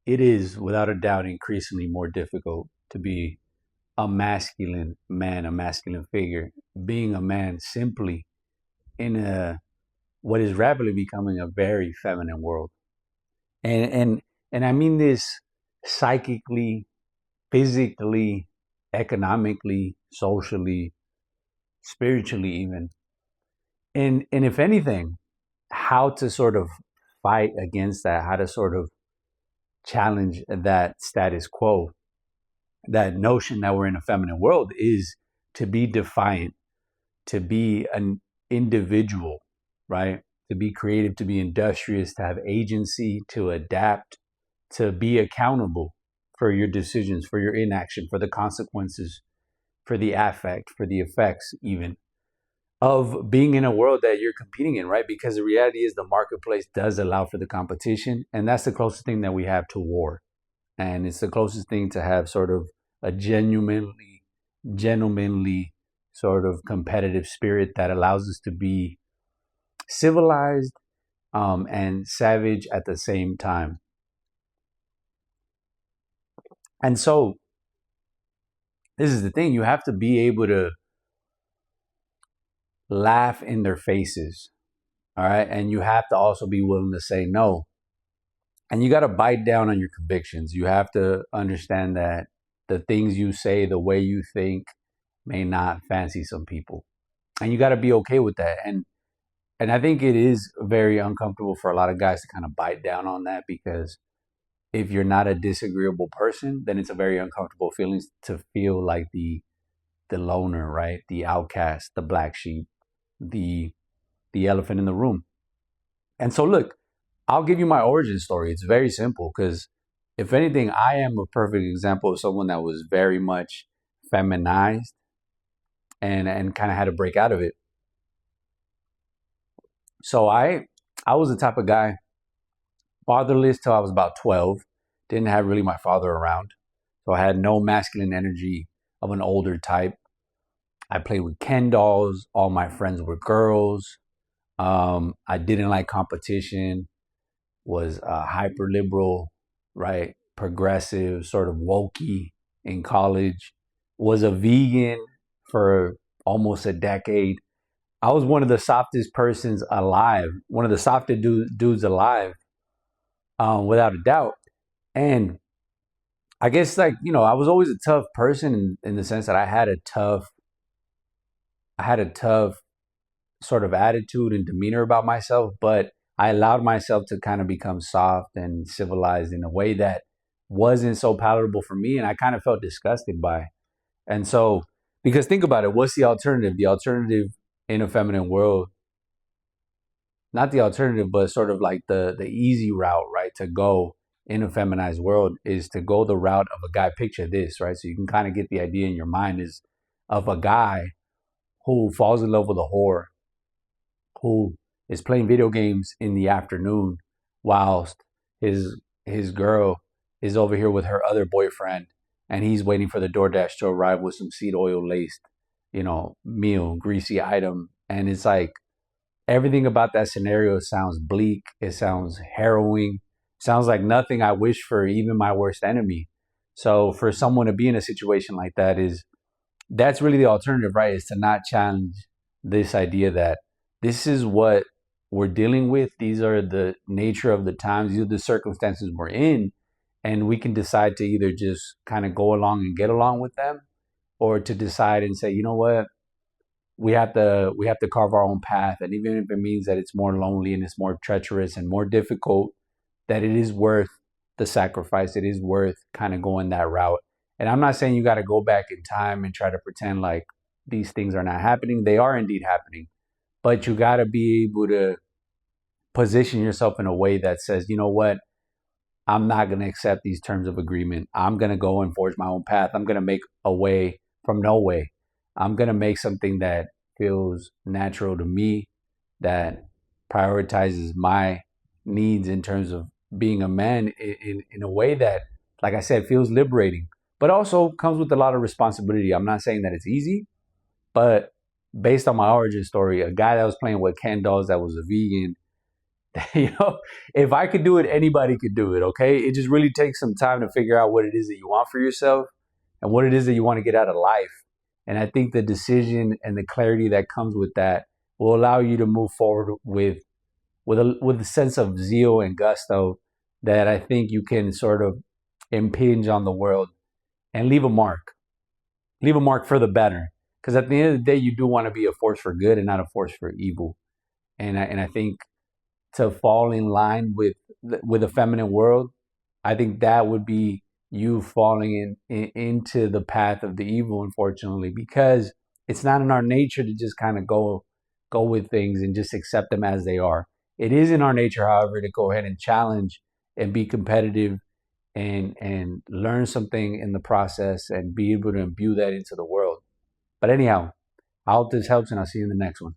it is without a doubt increasingly more difficult to be a masculine man, a masculine figure, being a man simply in a what is rapidly becoming a very feminine world. And and and I mean this psychically, physically, economically, socially, spiritually even. And if anything, how to sort of fight against that, how to sort of challenge that status quo, that notion that we're in a feminine world is to be defiant, to be an individual, right? To be creative, to be industrious, to have agency, to adapt, to be accountable for your decisions, for your inaction, for the consequences, for the affect, for the effects, even of being in a world that you're competing in, right? Because the reality is the marketplace does allow for the competition, and that's the closest thing that we have to war. And it's the closest thing to have sort of a genuinely, gentlemanly, sort of competitive spirit that allows us to be civilized and savage at the same time. And so, this is the thing, you have to be able to laugh in their faces, all right? And you have to also be willing to say no. And you got to bite down on your convictions. You have to understand that the things you say, the way you think, may not fancy some people. And you got to be okay with that. And I think it is very uncomfortable for a lot of guys to kind of bite down on that, because if you're not a disagreeable person, then it's a very uncomfortable feeling to feel like the loner, right? The outcast, the black sheep, the elephant in the room. And so look, I'll give you my origin story. It's very simple, because if anything, I am a perfect example of someone that was very much feminized and kind of had to break out of it. So I was the type of guy, fatherless till I was about 12, didn't have really my father around. So I had no masculine energy of an older type. I played with Ken dolls. All my friends were girls. I didn't like competition, was hyper liberal, right? Progressive, sort of wokey in college. Was a vegan for almost a decade. I was one of the softest persons alive, one of the softest dudes alive, without a doubt. And I guess, like, I was always a tough person in the sense that I had a tough sort of attitude and demeanor about myself, but I allowed myself to kind of become soft and civilized in a way that wasn't so palatable for me, and I kind of felt disgusted by. And so, because think about it, what's the alternative? The alternative in a feminine world, not the alternative, but sort of like the easy route, right? To go in a feminized world is to go the route of a guy. Picture this, right? So you can kind of get the idea in your mind is of a guy who falls in love with a whore, who is playing video games in the afternoon whilst his girl is over here with her other boyfriend, and he's waiting for the DoorDash to arrive with some seed oil laced, meal, greasy item. And it's like everything about that scenario sounds bleak. It sounds harrowing. Sounds like nothing I wish for even my worst enemy. So for someone to be in a situation like that's really the alternative, right? Is to not challenge this idea that this is what we're dealing with. These are the nature of the times. These are the circumstances we're in. And we can decide to either just kind of go along and get along with them, or to decide and say, you know what, we have to carve our own path. And even if it means that it's more lonely and it's more treacherous and more difficult, that it is worth the sacrifice. It is worth kind of going that route. And I'm not saying you got to go back in time and try to pretend like these things are not happening. They are indeed happening. But you got to be able to position yourself in a way that says, you know what, I'm not going to accept these terms of agreement. I'm going to go and forge my own path. I'm going to make a way from no way. I'm going to make something that feels natural to me, that prioritizes my needs in terms of being a man in a way that, like I said, feels liberating, but also comes with a lot of responsibility. I'm not saying that it's easy, but based on my origin story, a guy that was playing with Ken dolls, that was a vegan, You know, if I could do it, anybody could do it. Okay, it just really takes some time to figure out what it is that you want for yourself and what it is that you want to get out of life. And I think the decision and the clarity that comes with that will allow you to move forward with a sense of zeal and gusto that I think you can sort of impinge on the world and leave a mark for the better. Because at the end of the day, you do want to be a force for good and not a force for evil. And I think to fall in line with the feminine world, I think that would be you falling into the path of the evil, unfortunately, because it's not in our nature to just kind of go with things and just accept them as they are. It is in our nature, however, to go ahead and challenge and be competitive and learn something in the process and be able to imbue that into the world. But anyhow, I hope this helps, and I'll see you in the next one.